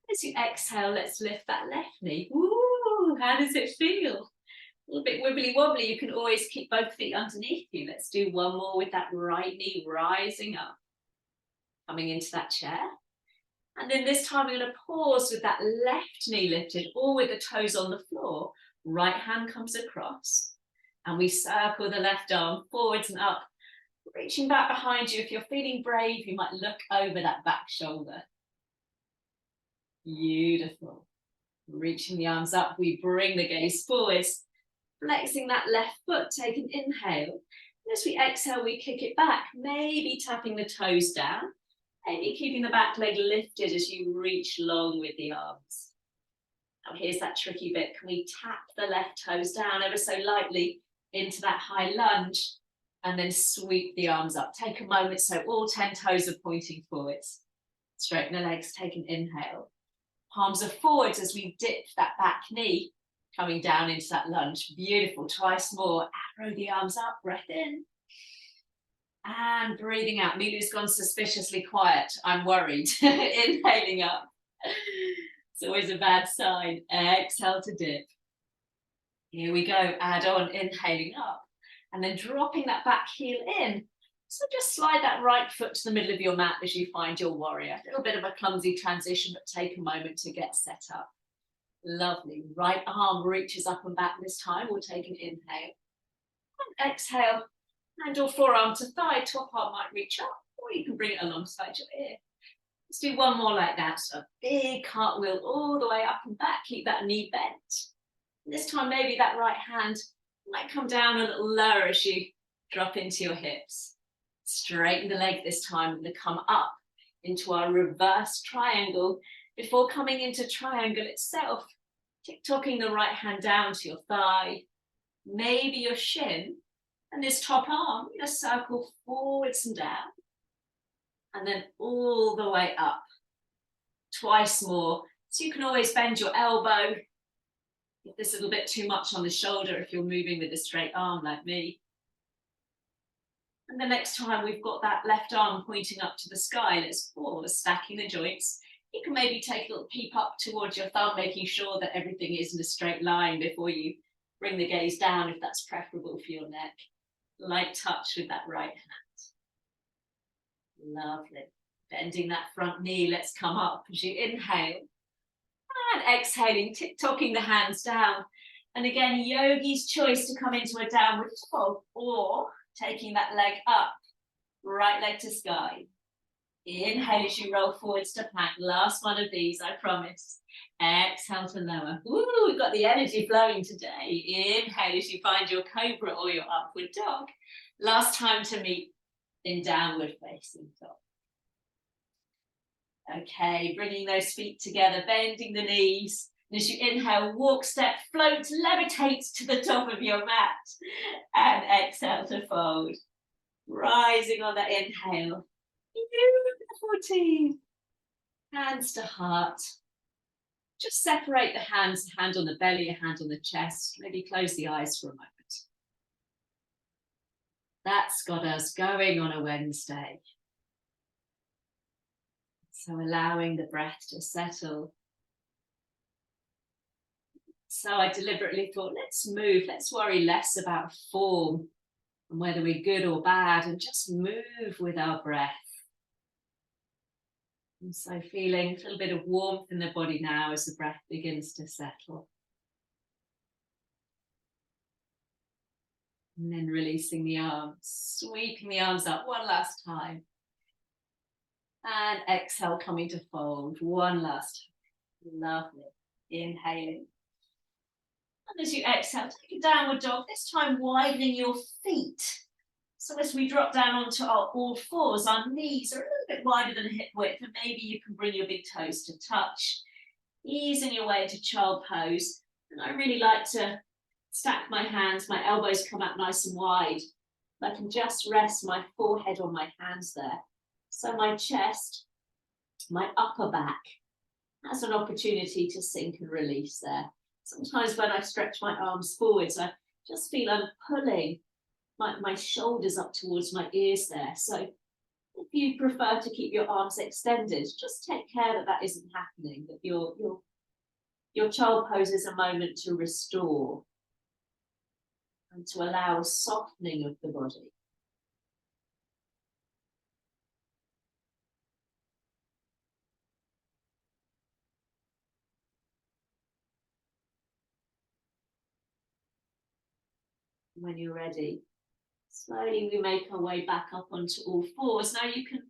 As you exhale, let's lift that left knee. Ooh, how does it feel? A little bit wibbly wobbly. You can always keep both feet underneath you. Let's do one more with that right knee rising up. Coming into that chair. And then this time we're going to pause with that left knee lifted or with the toes on the floor. Right hand comes across. And we circle the left arm forwards and up. Reaching back behind you. If you're feeling brave, you might look over that back shoulder. Beautiful. Reaching the arms up, we bring the gaze forwards. Flexing that left foot, take an inhale. And as we exhale, we kick it back, maybe tapping the toes down, maybe keeping the back leg lifted as you reach long with the arms. Now here's that tricky bit. Can we tap the left toes down ever so lightly into that high lunge and then sweep the arms up? Take a moment so all 10 toes are pointing forwards. Straighten the legs, take an inhale. Palms are forwards as we dip that back knee, coming down into that lunge. Beautiful. Twice more. Arrow the arms up. Breath in. And breathing out. Milu's gone suspiciously quiet. I'm worried. Inhaling up. It's always a bad sign. Exhale to dip. Here we go. Add on. Inhaling up. And then dropping that back heel in. So just slide that right foot to the middle of your mat as you find your warrior. A little bit of a clumsy transition, but take a moment to get set up. Lovely. Right arm reaches up and back this time. We'll take an inhale. And exhale. Hand or forearm to thigh. Top arm might reach up, or you can bring it alongside your ear. Let's do one more like that. So a big cartwheel all the way up and back. Keep that knee bent. And this time, maybe that right hand might come down a little lower as you drop into your hips. Straighten the leg this time. We're going to come up into our reverse triangle before coming into triangle itself. Tick-tocking the right hand down to your thigh, maybe your shin, and this top arm, we're going to circle forwards and down, and then all the way up. Twice more. So you can always bend your elbow, If there's a little bit too much on the shoulder, if you're moving with a straight arm like me. And the next time we've got that left arm pointing up to the sky, let's pause, stacking the joints. You can maybe take a little peep up towards your thumb, making sure that everything is in a straight line before you bring the gaze down, if that's preferable for your neck. Light touch with that right hand. Lovely. Bending that front knee, let's come up as you inhale. And exhaling, tick-tocking the hands down. And again, yogi's choice to come into a downward dog, or taking that leg up, right leg to sky. Inhale as you roll forwards to plank. Last one of these, I promise. Exhale to lower. Ooh, we've got the energy flowing today. Inhale as you find your cobra or your upward dog. Last time to meet in downward facing dog. Okay, bringing those feet together, bending the knees. And as you inhale, walk, step, float, levitate to the top of your mat. And exhale to fold. Rising on that inhale. Beautiful teeth. Hands to heart. Just separate the hands, a hand on the belly, a hand on the chest. Maybe close the eyes for a moment. That's got us going on a Wednesday. So allowing the breath to settle. So I deliberately thought, let's move, let's worry less about form and whether we're good or bad, and just move with our breath. And so feeling a little bit of warmth in the body now as the breath begins to settle. And then releasing the arms, sweeping the arms up one last time. And exhale, coming to fold one last time. Lovely. Inhaling. And as you exhale, take a downward dog, this time widening your feet. So as we drop down onto our all fours, our knees are a little bit wider than hip width, and maybe you can bring your big toes to touch. Easing your way into child pose. And I really like to stack my hands, my elbows come out nice and wide. I can just rest my forehead on my hands there. So my chest, my upper back has an opportunity to sink and release there. Sometimes when I stretch my arms forwards, I just feel I'm pulling my shoulders up towards my ears there. So if you prefer to keep your arms extended, just take care that that isn't happening, that your child pose is a moment to restore and to allow a softening of the body. When you're ready, slowly we make our way back up onto all fours. Now you can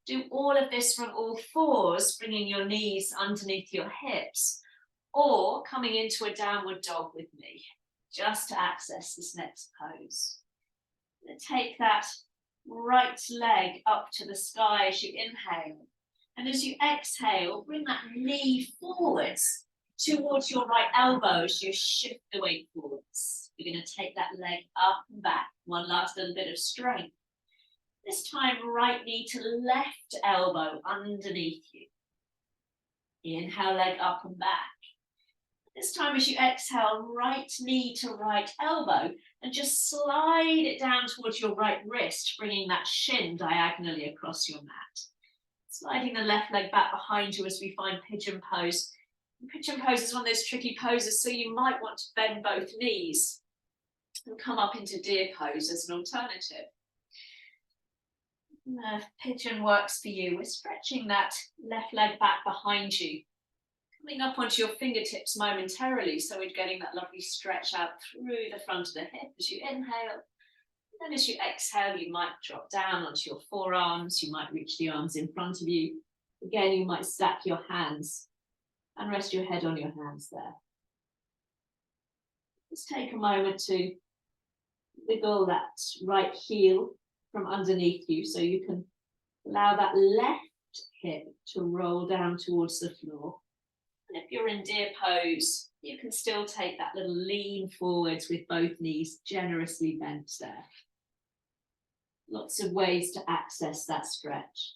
do all of this from all fours, bringing your knees underneath your hips, or coming into a downward dog with me, just to access this next pose. Take that right leg up to the sky as you inhale, and as you exhale, bring that knee forwards towards your right elbow as you shift the weight forwards. You're going to take that leg up and back. One last little bit of strength. This time, right knee to left elbow underneath you. Inhale, leg up and back. This time, as you exhale, right knee to right elbow, and just slide it down towards your right wrist, bringing that shin diagonally across your mat. Sliding the left leg back behind you as we find pigeon pose. Pigeon pose is one of those tricky poses, so you might want to bend both knees and come up into deer pose as an alternative. Pigeon works for you. We're stretching that left leg back behind you, coming up onto your fingertips momentarily, so we're getting that lovely stretch out through the front of the hip as you inhale. And then as you exhale, you might drop down onto your forearms, you might reach the arms in front of you. Again, you might stack your hands and rest your head on your hands there. Just take a moment to wiggle that right heel from underneath you, so you can allow that left hip to roll down towards the floor. And if you're in deer pose, you can still take that little lean forwards with both knees generously bent there. Lots of ways to access that stretch.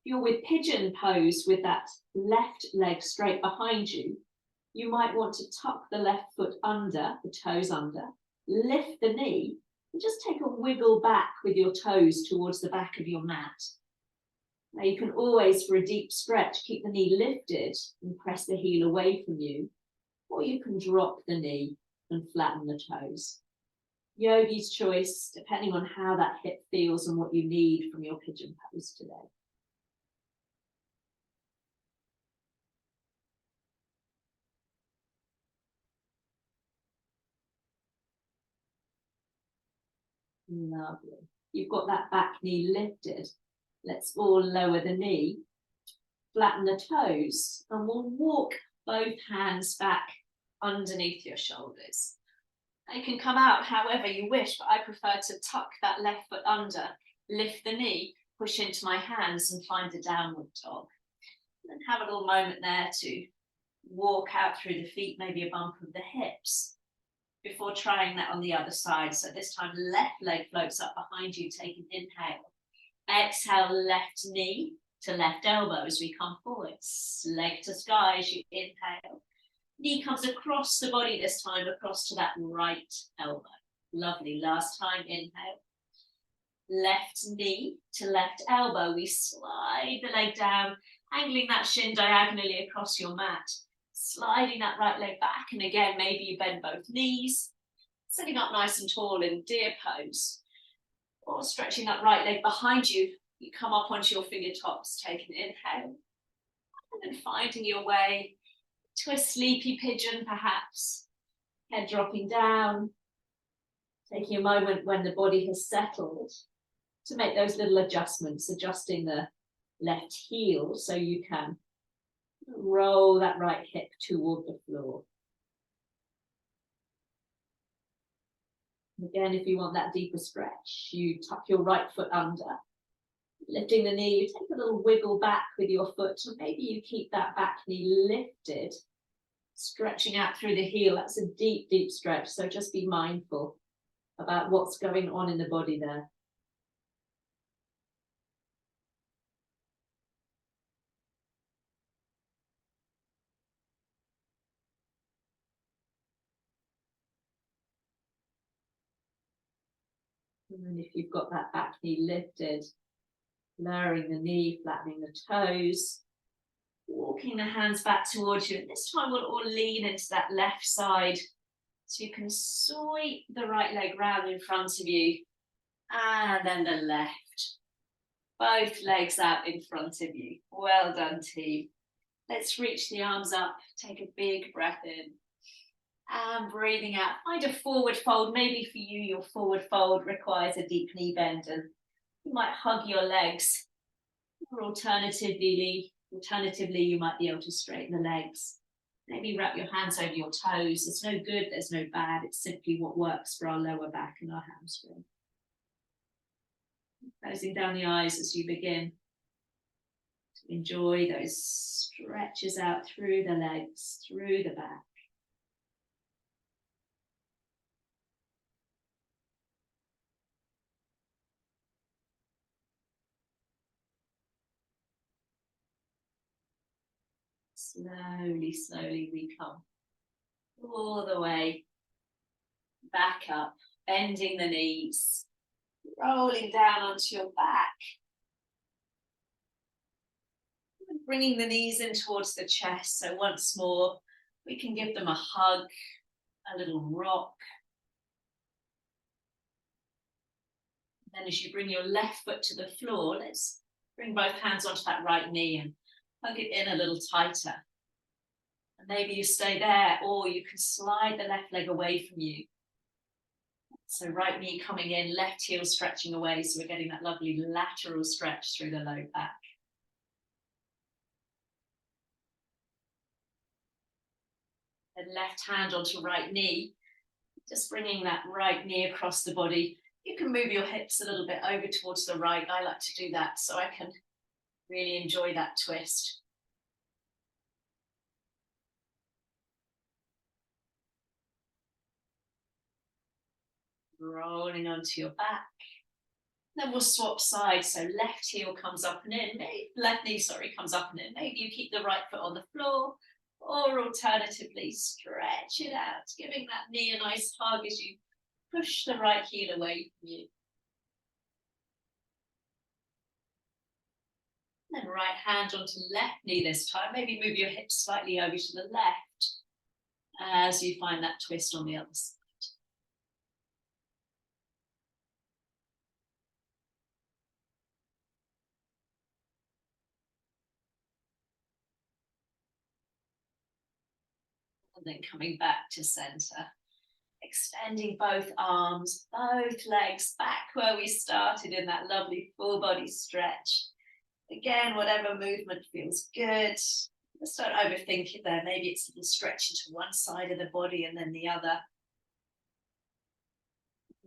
If you're with pigeon pose with that left leg straight behind you, You might want to tuck the left foot under, the toes under, lift the knee, and just take a wiggle back with your toes towards the back of your mat. Now you can always, for a deep stretch, keep the knee lifted and press the heel away from you, or you can drop the knee and flatten the toes. Yogi's choice, depending on how that hip feels and what you need from your pigeon pose today. Lovely. You've got that back knee lifted. Let's all lower the knee, flatten the toes, and we'll walk both hands back underneath your shoulders. They can come out however you wish, but I prefer to tuck that left foot under, lift the knee, push into my hands and find a downward dog. And have a little moment there to walk out through the feet, maybe a bump of the hips, before trying that on the other side. So this time, left leg floats up behind you, take an inhale. Exhale, left knee to left elbow as we come forward. Leg to sky as you inhale. Knee comes across the body this time, across to that right elbow. Lovely. Last time, inhale. Left knee to left elbow. We slide the leg down, angling that shin diagonally across your mat. Sliding that right leg back. And again, maybe you bend both knees. Sitting up nice and tall in deer pose. Or stretching that right leg behind you. You come up onto your fingertips, take an inhale. And then finding your way to a sleepy pigeon, perhaps. Head dropping down. Taking a moment when the body has settled to make those little adjustments, adjusting the left heel so you can roll that right hip toward the floor. Again, if you want that deeper stretch, you tuck your right foot under. Lifting the knee, you take a little wiggle back with your foot, and maybe you keep that back knee lifted, stretching out through the heel. That's a deep, deep stretch, so just be mindful about what's going on in the body there. And then if you've got that back knee lifted, lowering the knee, flattening the toes, walking the hands back towards you. And this time we'll all lean into that left side. So you can sweep the right leg round in front of you. And then the left. Both legs out in front of you. Well done, team. Let's reach the arms up. Take a big breath in. And breathing out. Find a forward fold. Maybe for you, your forward fold requires a deep knee bend. And you might hug your legs. Or alternatively, you might be able to straighten the legs. Maybe wrap your hands over your toes. There's no good, there's no bad. It's simply what works for our lower back and our hamstring. Closing down the eyes as you begin to enjoy those stretches out through the legs, through the back. Slowly, slowly we come all the way back up, bending the knees, rolling down onto your back. And bringing the knees in towards the chest. So once more, we can give them a hug, a little rock. And then as you bring your left foot to the floor, let's bring both hands onto that right knee and hug it in a little tighter. And maybe you stay there, or you can slide the left leg away from you. So right knee coming in, left heel stretching away. So we're getting that lovely lateral stretch through the low back. And left hand onto right knee. Just bringing that right knee across the body. You can move your hips a little bit over towards the right. I like to do that so I can really enjoy that twist. Rolling onto your back. Then we'll swap sides. So left heel comes up and in. Left knee, comes up and in. Maybe you keep the right foot on the floor, Or alternatively, stretch it out, giving that knee a nice hug as you push the right heel away from you. Then right hand onto left knee this time. Maybe move your hips slightly over to the left as you find that twist on the other side. And then coming back to center. Extending both arms, both legs back where we started in that lovely full body stretch. Again, whatever movement feels good. Just don't overthink it there. Maybe it's a little stretch into one side of the body and then the other.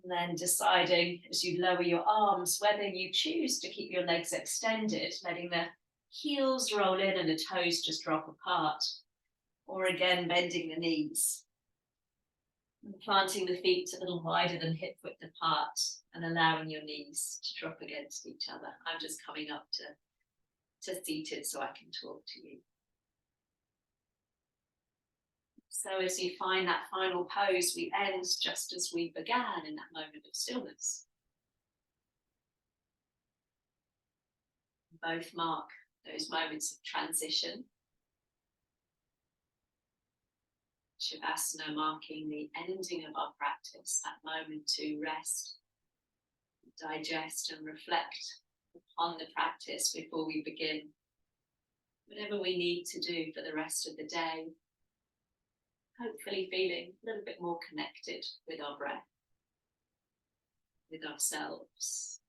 And then deciding as you lower your arms whether you choose to keep your legs extended, letting the heels roll in and the toes just drop apart. Or again, bending the knees. And planting the feet a little wider than hip width apart and allowing your knees to drop against each other. I'm just coming up to seated so I can talk to you. So as you find that final pose, we end just as we began in that moment of stillness. Both mark those moments of transition. Shavasana marking the ending of our practice, that moment to rest, digest and reflect upon the practice before we begin whatever we need to do for the rest of the day. Hopefully feeling a little bit more connected with our breath, with ourselves.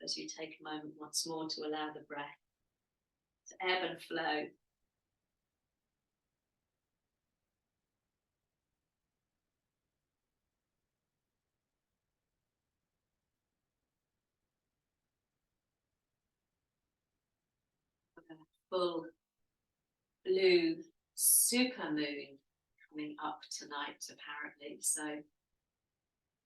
As you take a moment once more to allow the breath to ebb and flow. A full blue super moon coming up tonight, apparently. So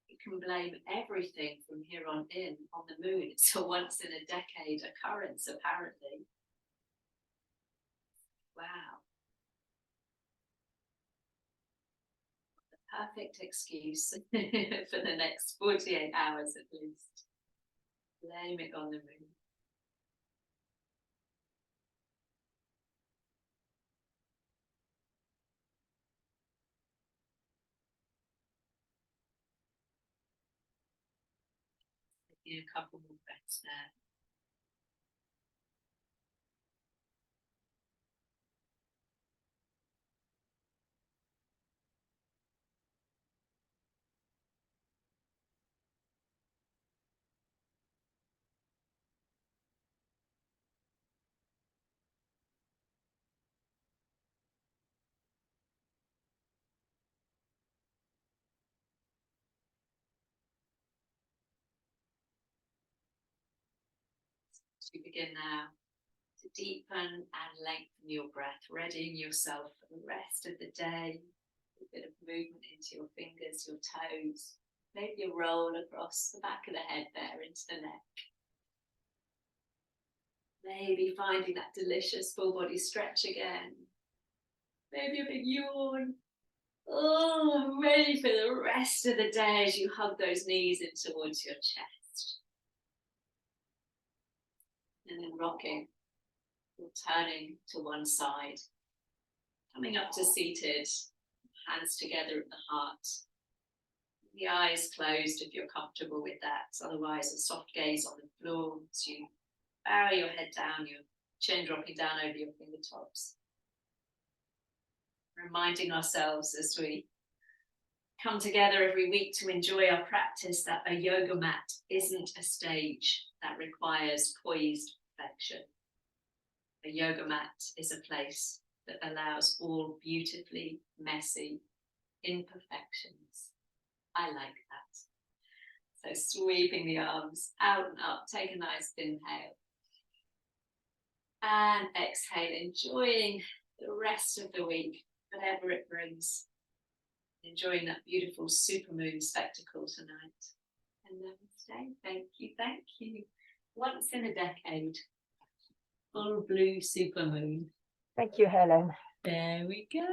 you can blame everything from here on in on the moon. It's a once in a decade occurrence, apparently. Wow. The perfect excuse for the next 48 hours at least. Blame it on the moon. Taking a couple more breaths there. As you begin now to deepen and lengthen your breath, readying yourself for the rest of the day. A bit of movement into your fingers, your toes. Maybe a roll across the back of the head there into the neck. Maybe finding that delicious full body stretch again. Maybe a big yawn. Oh, I'm ready for the rest of the day as you hug those knees in towards your chest. And then rocking, or turning to one side. Coming up to seated, hands together at the heart. The eyes closed if you're comfortable with that. Otherwise, a soft gaze on the floor as you bow your head down, your chin dropping down over your fingertips. Reminding ourselves as we come together every week to enjoy our practice that a yoga mat isn't a stage that requires poised perfection. A yoga mat is a place that allows all beautifully messy imperfections. I like that. So sweeping the arms out and up, take a nice inhale. And exhale, enjoying the rest of the week, whatever it brings. Enjoying that beautiful supermoon spectacle tonight. And namaste. Thank you, thank you. Once in a decade. Full blue supermoon. Thank you, Helen. There we go.